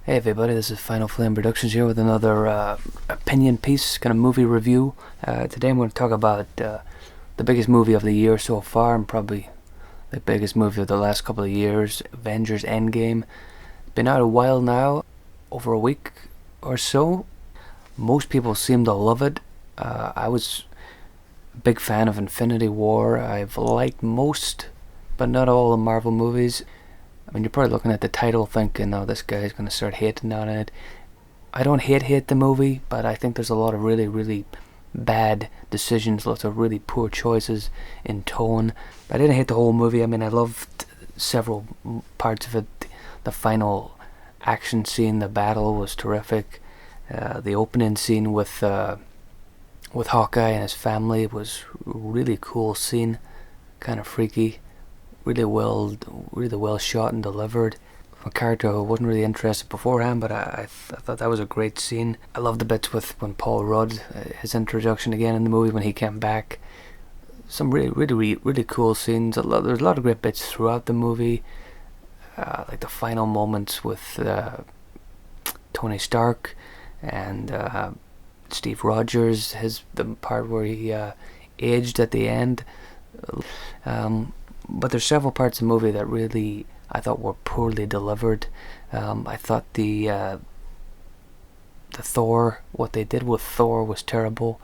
Hey everybody, this is Final Flame Productions here with another opinion piece, kind of movie review. Today I'm going to talk about the biggest movie of the year so far, and probably the biggest movie of the last couple of years, Avengers Endgame. Been out a while now, over a week or so. Most people seem to love it. I was a big fan of Infinity War. I've liked most, but not all, the Marvel movies. I mean, you're probably looking at the title thinking, oh, this guy's going to start hating on it. I don't hate the movie, but I think there's a lot of really bad decisions, lots of really poor choices in tone. I didn't hate the whole movie. I mean, I loved several parts of it. The final action scene, the battle was terrific. The opening scene with Hawkeye and his family was a really cool scene, kind of freaky. Really well shot and delivered. A character who wasn't really interested beforehand, but I thought that was a great scene. I loved the bits with when Paul Rudd, his introduction again in the movie when he came back. Some really cool scenes. There's a lot of great bits throughout the movie, like the final moments with Tony Stark and Steve Rogers. The part where he aged at the end. But there's several parts of the movie that really I thought were poorly delivered. I thought the Thor, what they did with Thor was terrible.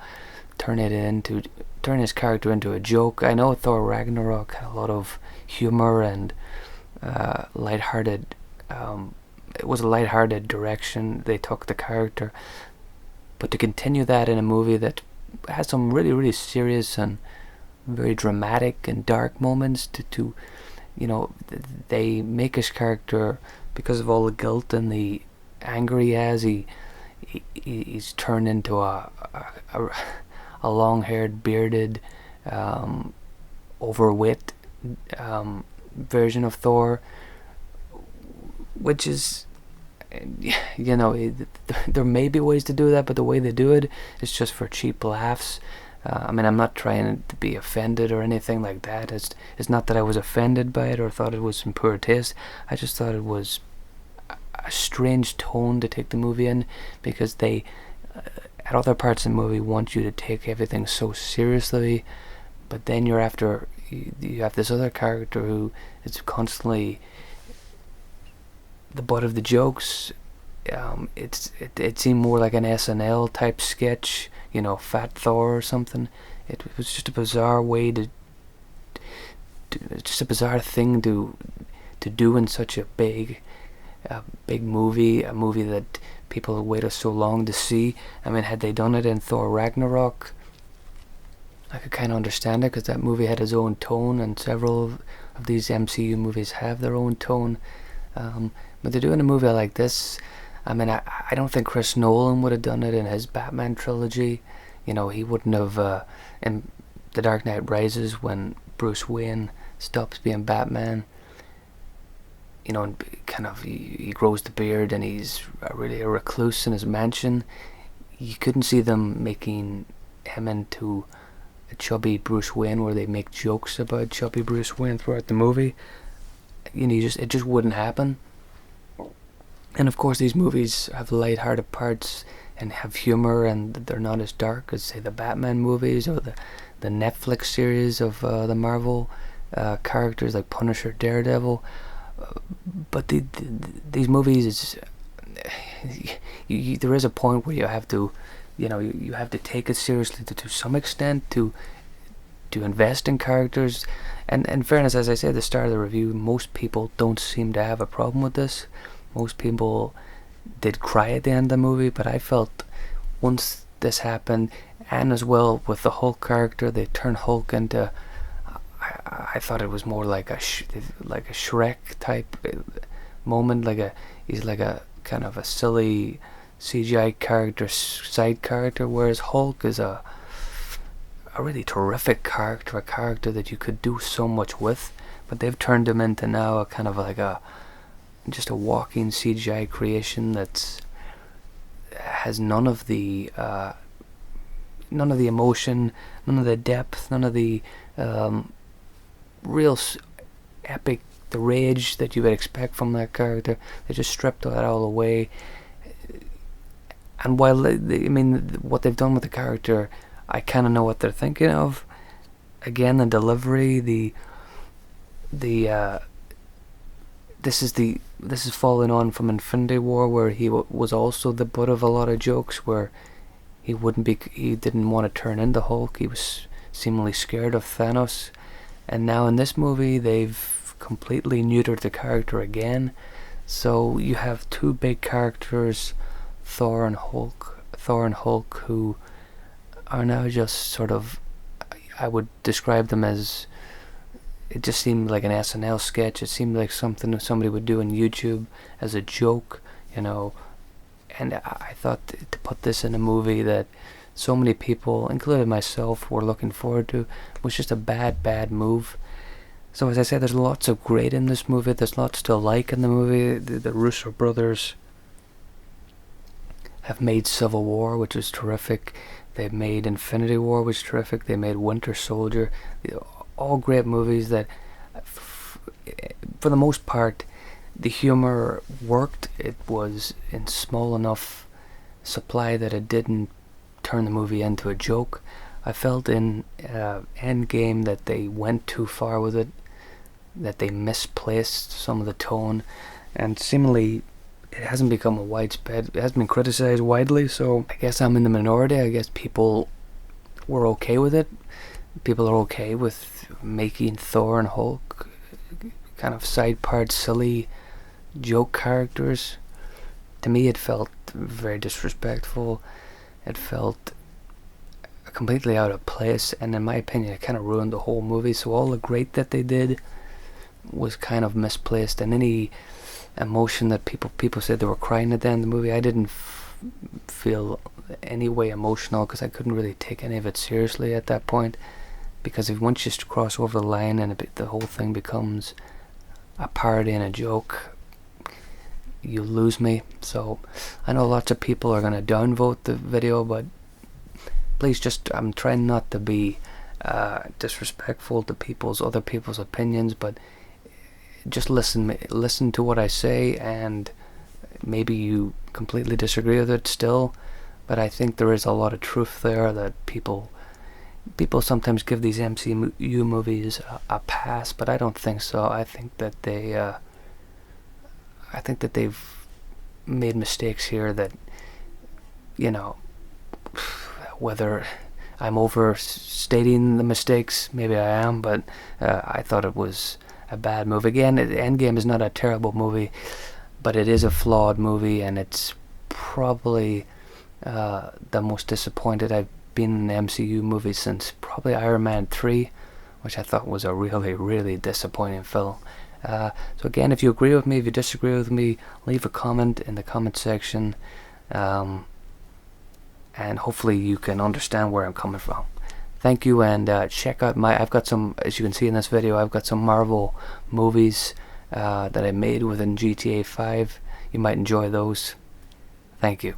Turn his character into a joke. I know Thor Ragnarok had a lot of humor and lighthearted. It was a lighthearted direction they took the character, but to continue that in a movie that has some really serious and very dramatic and dark moments to they make his character, because of all the guilt and the anger he has, he's turned into a long-haired, bearded, overweight version of Thor, which is, there may be ways to do that, but the way they do it is just for cheap laughs. I mean, I'm not trying to be offended or anything like that. It's not that I was offended by it or thought it was in poor taste. I just thought it was a strange tone to take the movie in, because they, at other parts of the movie, want you to take everything so seriously, but then you have this other character who is constantly the butt of the jokes. It seemed more like an SNL type sketch, Fat Thor or something. It was just a bizarre way just a bizarre thing to do in such a big movie, a movie that people waited so long to see. I mean, had they done it in Thor Ragnarok, I could kind of understand it, because that movie had its own tone, and several of these MCU movies have their own tone. But they're doing a movie like this. I mean, I don't think Chris Nolan would have done it in his Batman trilogy. He wouldn't have, in The Dark Knight Rises, when Bruce Wayne stops being Batman, and kind of he grows the beard and he's really a recluse in his mansion. You couldn't see them making him into a chubby Bruce Wayne, where they make jokes about chubby Bruce Wayne throughout the movie. It just wouldn't happen. And of course, these movies have light-hearted parts and have humor, and they're not as dark as, say, the Batman movies or the Netflix series of the Marvel characters like Punisher, Daredevil. But these movies, there is a point where you have to, you have to take it seriously to some extent, to invest in characters. And in fairness, as I said at the start of the review, most people don't seem to have a problem with this. Most people did cry at the end of the movie, but I felt once this happened, and as well with the Hulk character, they turned Hulk into, I thought it was more like a Shrek type moment, he's like a kind of a silly CGI character, side character, whereas Hulk is a really terrific character, a character that you could do so much with, but they've turned him into now a kind of like just a walking CGI creation that has none of the emotion, none of the depth, none of the real epic the rage that you would expect from that character. They just stripped that all away. And while what they've done with the character, I kind of know what they're thinking of. Again, the delivery, this is following on from Infinity War, where he was also the butt of a lot of jokes, where he didn't want to turn into Hulk. He was seemingly scared of Thanos. And now in this movie, they've completely neutered the character again. So you have two big characters, Thor and Hulk, who are now just sort of, I would describe them as, it just seemed like an SNL sketch. It seemed like something that somebody would do on YouTube as a joke, And I thought to put this in a movie that so many people, including myself, were looking forward to, was just a bad move. So as I said, there's lots of great in this movie. There's lots to like in the movie. The Russo brothers have made Civil War, which was terrific. They've made Infinity War, which is terrific. They made Winter Soldier. All great movies that, for the most part, the humor worked. It was in small enough supply that it didn't turn the movie into a joke. I felt in Endgame that they went too far with it, that they misplaced some of the tone, and seemingly it hasn't become a widespread, it hasn't been criticized widely, so I guess I'm in the minority. I guess people were okay with it. People are okay with making Thor and Hulk kind of side part silly joke characters. To me it felt very disrespectful. It felt completely out of place, and in my opinion it kind of ruined the whole movie. So all the great that they did was kind of misplaced, and any emotion that people said they were crying at the end of the movie, I didn't feel any way emotional, because I couldn't really take any of it seriously at that point, because if once you cross over the line and the whole thing becomes a parody and a joke, you lose me. So I know lots of people are going to downvote the video, but please, I'm trying not to be disrespectful to other people's opinions, but just listen to what I say, and maybe you completely disagree with it still, but I think there is a lot of truth there, that people sometimes give these MCU movies a pass, but I don't think so. I think that they've made mistakes here that, whether I'm overstating the mistakes, maybe I am, but I thought it was a bad movie. Again, Endgame is not a terrible movie, but it is a flawed movie, and it's probably the most disappointed I've been in an MCU movie since probably Iron Man 3, which I thought was a really, really disappointing film. So again, if you agree with me, if you disagree with me, leave a comment in the comment section, and hopefully you can understand where I'm coming from. Thank you, and check out I've got some, as you can see in this video, I've got some Marvel movies that I made within GTA 5. You might enjoy those. Thank you.